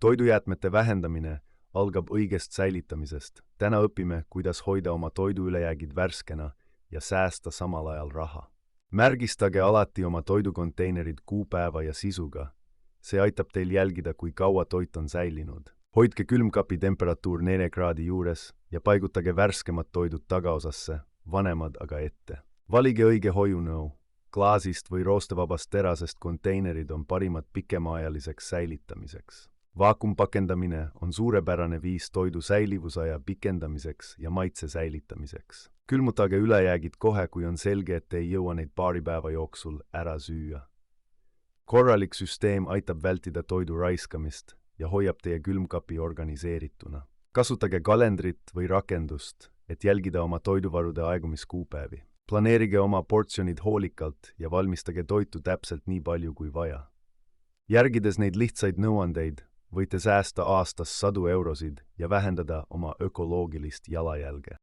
Toidujäätmete vähendamine algab õigest säilitamisest. Täna õpime, kuidas hoida oma toiduülejäägid värskena ja säästa samal ajal raha. Märgistage alati oma toidukonteinerid kuupäeva ja sisuga. See aitab teil jälgida, kui kaua toit on säilinud. Hoidke külmkapi temperatuur 4 kraadi juures ja paigutage värskemad toidud tagaosasse, vanemad aga ette. Valige õige hoiunõu. Klaasist või roostevabast terasest konteinerid on parimad pikemaajaliseks säilitamiseks. Vaakumpakendamine on suurepärane viis toidu säilivusaja pikendamiseks ja maitse säilitamiseks. Külmutage ülejäägid kohe, kui on selge, et ei jõua neid paari päeva jooksul ära süüa. Korralik süsteem aitab vältida toidu raiskamist ja hoiab teie külmkapi organiseerituna. Kasutage kalendrit või rakendust, et jälgida oma toiduvarude aegumiskuupäevi. Planeerige oma portsjonid hoolikalt ja valmistage toitu täpselt nii palju kui vaja. Järgides neid lihtsaid nõuandeid, võite säästa aastas sadu eurosid ja vähendada oma ökoloogilist jalajälge.